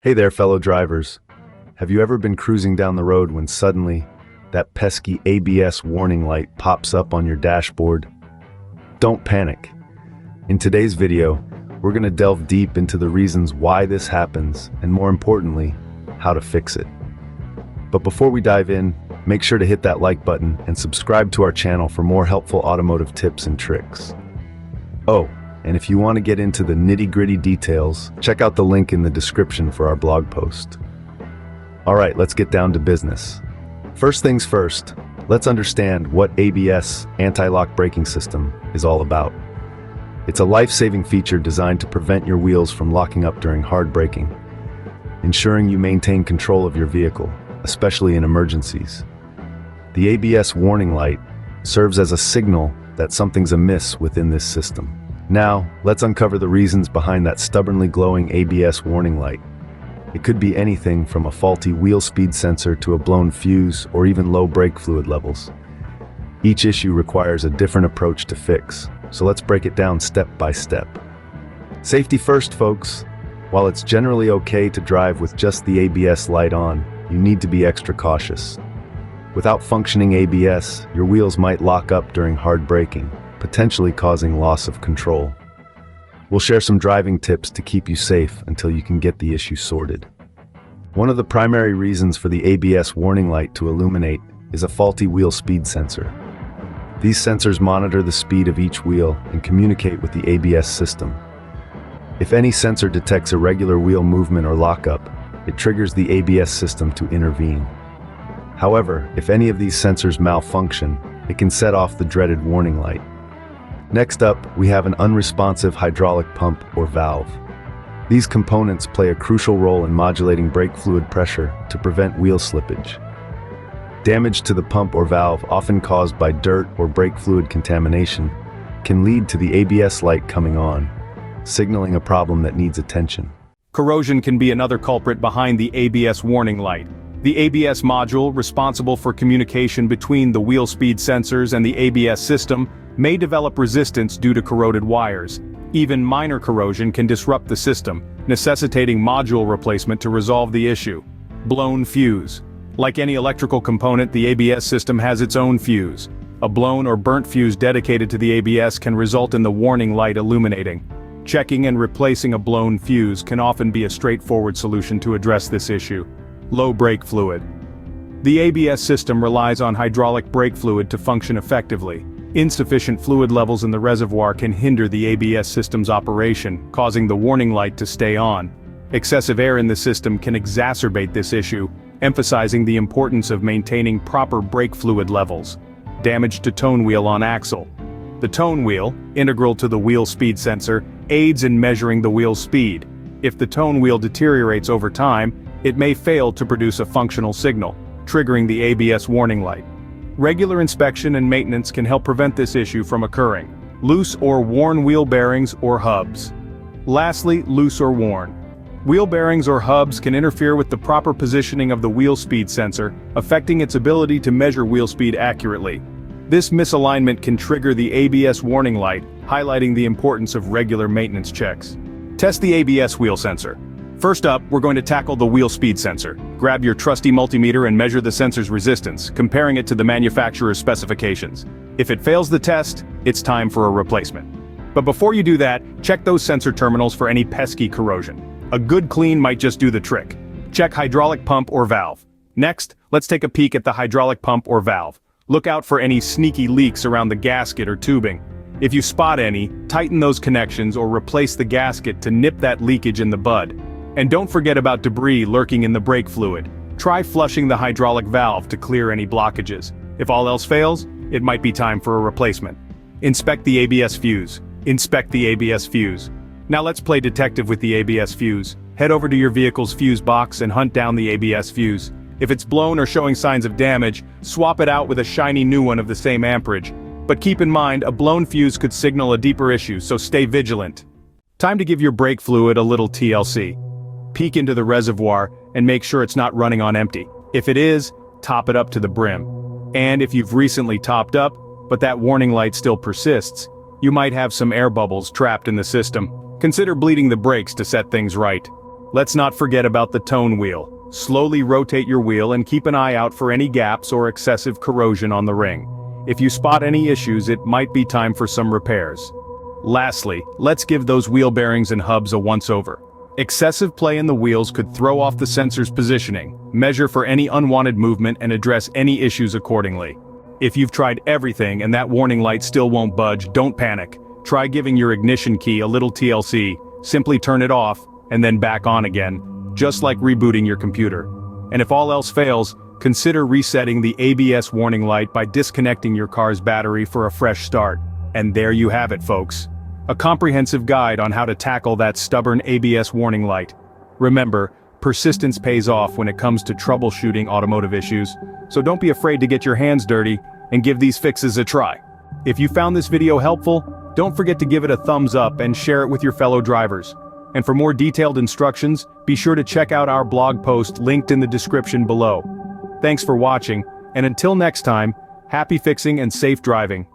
Hey there, fellow drivers. Have you ever been cruising down the road when suddenly that pesky ABS warning light pops up on your dashboard? Don't panic. In today's video, we're going to delve deep into the reasons why this happens and, more importantly, how to fix it. But before we dive in, make sure to hit that like button and subscribe to our channel for more helpful automotive tips and tricks. Oh, and if you want to get into the nitty-gritty details, check out the link in the description for our blog post. All right, let's get down to business. First things first, let's understand what ABS, anti-lock braking system, is all about. It's a life-saving feature designed to prevent your wheels from locking up during hard braking, ensuring you maintain control of your vehicle, especially in emergencies. The ABS warning light serves as a signal that something's amiss within this system. Now, let's uncover the reasons behind that stubbornly glowing ABS warning light. It could be anything from a faulty wheel speed sensor to a blown fuse or even low brake fluid levels. Each issue requires a different approach to fix, so let's break it down step by step. Safety first, folks. While it's generally okay to drive with just the ABS light on, you need to be extra cautious. Without functioning ABS, your wheels might lock up during hard braking, potentially causing loss of control. We'll share some driving tips to keep you safe until you can get the issue sorted. One of the primary reasons for the ABS warning light to illuminate is a faulty wheel speed sensor. These sensors monitor the speed of each wheel and communicate with the ABS system. If any sensor detects irregular wheel movement or lockup, it triggers the ABS system to intervene. However, if any of these sensors malfunction, it can set off the dreaded warning light. Next up, we have an unresponsive hydraulic pump or valve. These components play a crucial role in modulating brake fluid pressure to prevent wheel slippage. Damage to the pump or valve, often caused by dirt or brake fluid contamination, can lead to the ABS light coming on, signaling a problem that needs attention. Corrosion can be another culprit behind the ABS warning light. The ABS module, responsible for communication between the wheel speed sensors and the ABS system, may develop resistance due to corroded wires. Even minor corrosion can disrupt the system, necessitating module replacement to resolve the issue. Blown fuse. Like any electrical component, the ABS system has its own fuse. A blown or burnt fuse dedicated to the ABS can result in the warning light illuminating. Checking and replacing a blown fuse can often be a straightforward solution to address this issue. Low brake fluid. The ABS system relies on hydraulic brake fluid to function effectively. Insufficient fluid levels in the reservoir can hinder the ABS system's operation, causing the warning light to stay on. Excessive air in the system can exacerbate this issue, emphasizing the importance of maintaining proper brake fluid levels. Damage to tone wheel on axle. The tone wheel, integral to the wheel speed sensor, aids in measuring the wheel speed. If the tone wheel deteriorates over time, it may fail to produce a functional signal, triggering the ABS warning light. Regular inspection and maintenance can help prevent this issue from occurring. Loose or worn wheel bearings or hubs. Lastly, loose or worn. Wheel bearings or hubs can interfere with the proper positioning of the wheel speed sensor, affecting its ability to measure wheel speed accurately. This misalignment can trigger the ABS warning light, highlighting the importance of regular maintenance checks. Test the ABS wheel sensor. First up, we're going to tackle the wheel speed sensor. Grab your trusty multimeter and measure the sensor's resistance, comparing it to the manufacturer's specifications. If it fails the test, it's time for a replacement. But before you do that, check those sensor terminals for any pesky corrosion. A good clean might just do the trick. Check hydraulic pump or valve. Next, let's take a peek at the hydraulic pump or valve. Look out for any sneaky leaks around the gasket or tubing. If you spot any, tighten those connections or replace the gasket to nip that leakage in the bud. And don't forget about debris lurking in the brake fluid. Try flushing the hydraulic valve to clear any blockages. If all else fails, it might be time for a replacement. Inspect the ABS fuse. Inspect the ABS fuse. Now let's play detective with the ABS fuse. Head over to your vehicle's fuse box and hunt down the ABS fuse. If it's blown or showing signs of damage, swap it out with a shiny new one of the same amperage. But keep in mind, a blown fuse could signal a deeper issue, so stay vigilant. Time to give your brake fluid a little TLC. Peek into the reservoir and make sure it's not running on empty. If it is, top it up to the brim. And if you've recently topped up, but that warning light still persists, you might have some air bubbles trapped in the system. Consider bleeding the brakes to set things right. Let's not forget about the tone wheel. Slowly rotate your wheel and keep an eye out for any gaps or excessive corrosion on the ring. If you spot any issues, it might be time for some repairs. Lastly, let's give those wheel bearings and hubs a once-over. Excessive play in the wheels could throw off the sensor's positioning, measure for any unwanted movement and address any issues accordingly. If you've tried everything and that warning light still won't budge, don't panic. Try giving your ignition key a little TLC, simply turn it off, and then back on again, just like rebooting your computer. And if all else fails, consider resetting the ABS warning light by disconnecting your car's battery for a fresh start. And there you have it, folks. A comprehensive guide on how to tackle that stubborn ABS warning light. Remember, persistence pays off when it comes to troubleshooting automotive issues, so don't be afraid to get your hands dirty and give these fixes a try. If you found this video helpful, don't forget to give it a thumbs up and share it with your fellow drivers. And for more detailed instructions, be sure to check out our blog post linked in the description below. Thanks for watching, and until next time, happy fixing and safe driving.